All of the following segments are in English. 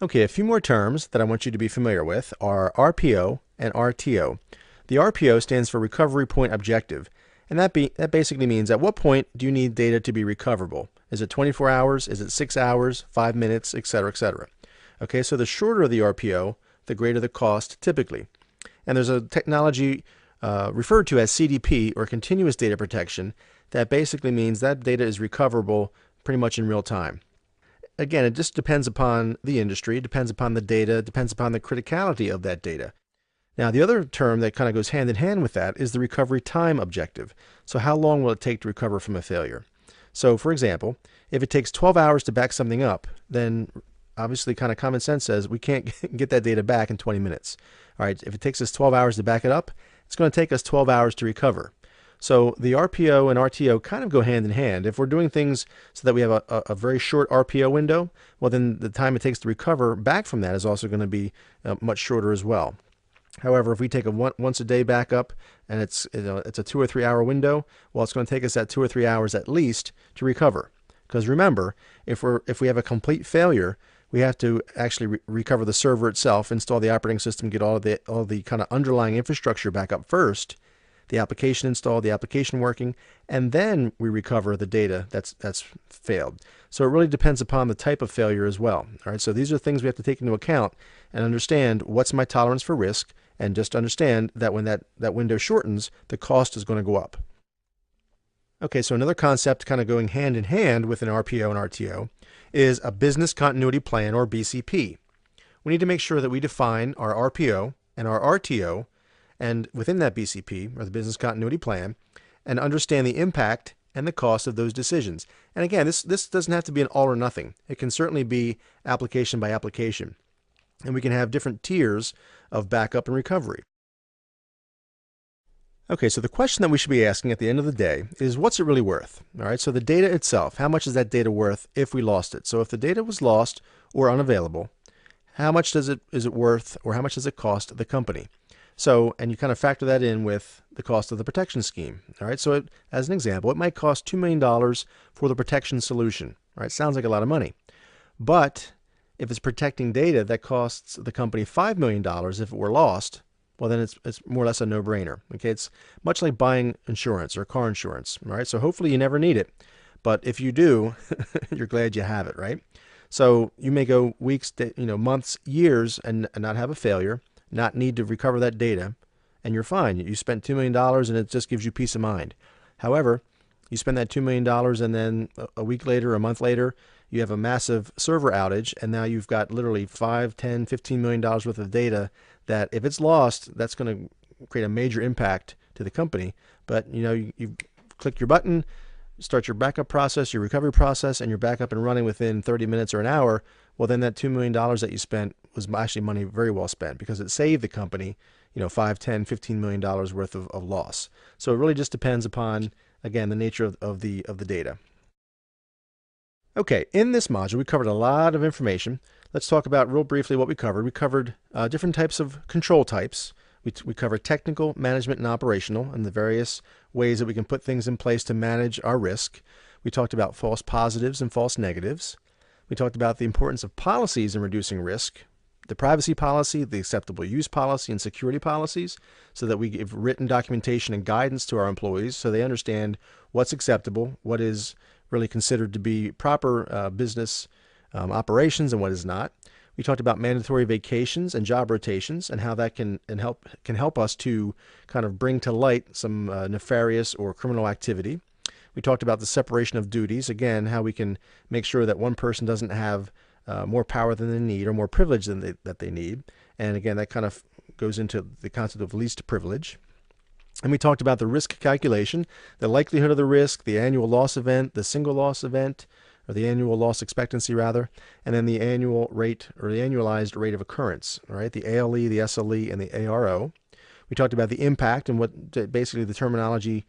Okay, a few more terms that I want you to be familiar with are RPO and RTO. The RPO stands for Recovery Point Objective, and that basically means at what point do you need data to be recoverable? Is it 24 hours? Is it 6 hours, 5 minutes, etc., etc.? Okay, so the shorter the RPO, the greater the cost typically. And there's a technology referred to as CDP, or continuous data protection, that basically means that data is recoverable pretty much in real time. Again, it just depends upon the industry, depends upon the data, depends upon the criticality of that data. Now, the other term that kind of goes hand in hand with that is the recovery time objective. So how long will it take to recover from a failure? So, for example, if it takes 12 hours to back something up, then obviously kind of common sense says we can't get that data back in 20 minutes. All right, if it takes us 12 hours to back it up, it's going to take us 12 hours to recover. So the RPO and RTO kind of go hand in hand. If we're doing things so that we have a very short RPO window, well, then the time it takes to recover back from that is also going to be much shorter as well. However, if we take a once a day backup and it's a 2 or 3 hour window, well, it's going to take us that 2 or 3 hours at least to recover. Because remember, if we have a complete failure, we have to actually recover the server itself, install the operating system, get all the kind of underlying infrastructure back up first, the application installed, the application working, and then we recover the data that's failed. So it really depends upon the type of failure as well. All right, so these are things we have to take into account and understand what's my tolerance for risk, and just understand that when that window shortens, the cost is going to go up. Okay, so another concept kind of going hand in hand with an RPO and RTO is a business continuity plan, or BCP. We need to make sure that we define our RPO and our RTO, and within that BCP, or the business continuity plan, and understand the impact and the cost of those decisions. And again, this doesn't have to be an all or nothing. It can certainly be application by application. And we can have different tiers of backup and recovery. Okay, so the question that we should be asking at the end of the day is, what's it really worth? All right, so the data itself, how much is that data worth if we lost it? So if the data was lost or unavailable, how much is it worth, or how much does it cost the company? So, and you kind of factor that in with the cost of the protection scheme. All right, so as an example, it might cost $2 million for the protection solution. All right, sounds like a lot of money. But if it's protecting data that costs the company $5 million if it were lost, well, then it's more or less a no-brainer. Okay, it's much like buying insurance or car insurance. All right, so hopefully you never need it. But if you do, you're glad you have it, right? So you may go weeks, months, years, and not have a failure, not need to recover that data, and you're fine. You spent $2 million and it just gives you peace of mind. However, you spend that $2 million and then a week later, a month later, you have a massive server outage, and now you've got literally $5, $10, $15 million worth of data that if it's lost, that's going to create a major impact to the company. But you click your button, start your backup process, your recovery process, and you're back up and running within 30 minutes or an hour. Well, then that $2 million that you spent was actually money very well spent, because it saved the company, $5, $10, $15 million worth of loss. So it really just depends upon, again, the nature of the data. Okay, in this module, we covered a lot of information. Let's talk about real briefly what we covered. We covered different types of control types. We covered technical, management, and operational, and the various ways that we can put things in place to manage our risk. We talked about false positives and false negatives. We talked about the importance of policies in reducing risk, the privacy policy, the acceptable use policy, and security policies, so that we give written documentation and guidance to our employees so they understand what's acceptable, what is really considered to be proper business operations, and what is not. We talked about mandatory vacations and job rotations, and how that can help us to kind of bring to light some nefarious or criminal activity. We talked about the separation of duties, again, how we can make sure that one person doesn't have more power than they need, or more privilege than they need. And again, that kind of goes into the concept of least privilege. And we talked about the risk calculation, the likelihood of the risk, the annual loss event, the single loss event, or the annual loss expectancy rather, and then the annual rate, or the annualized rate of occurrence, all right, the ALE, the SLE, and the ARO. We talked about the impact and what basically the terminology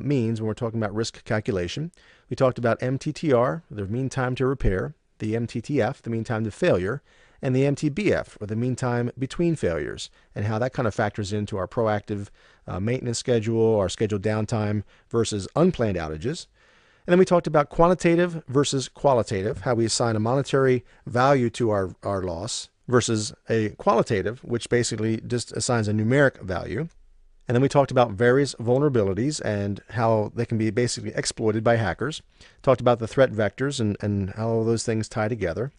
means when we're talking about risk calculation. We talked about MTTR, the mean time to repair, the MTTF, the mean time to failure, and the MTBF, or the mean time between failures, and how that kind of factors into our proactive maintenance schedule, our scheduled downtime versus unplanned outages. And then we talked about quantitative versus qualitative, how we assign a monetary value to our loss versus a qualitative, which basically just assigns a numeric value. And then we talked about various vulnerabilities and how they can be basically exploited by hackers. Talked about the threat vectors and how those things tie together.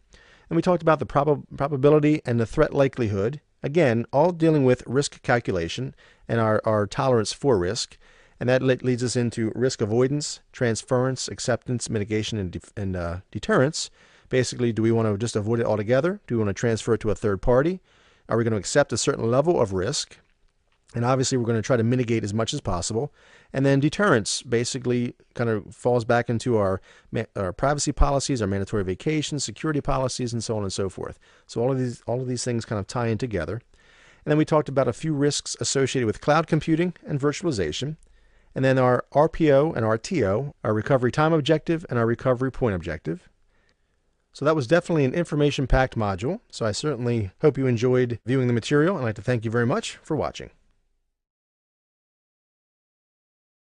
And we talked about the probability and the threat likelihood. Again, all dealing with risk calculation and our tolerance for risk. And that leads us into risk avoidance, transference, acceptance, mitigation, and deterrence. Basically, do we want to just avoid it altogether? Do we want to transfer it to a third party? Are we going to accept a certain level of risk? And obviously, we're going to try to mitigate as much as possible. And then deterrence basically kind of falls back into our privacy policies, our mandatory vacations, security policies, and so on and so forth. So all of these things kind of tie in together. And then we talked about a few risks associated with cloud computing and virtualization. And then our RPO and RTO, our recovery time objective and our recovery point objective. So that was definitely an information-packed module. So I certainly hope you enjoyed viewing the material. I'd like to thank you very much for watching.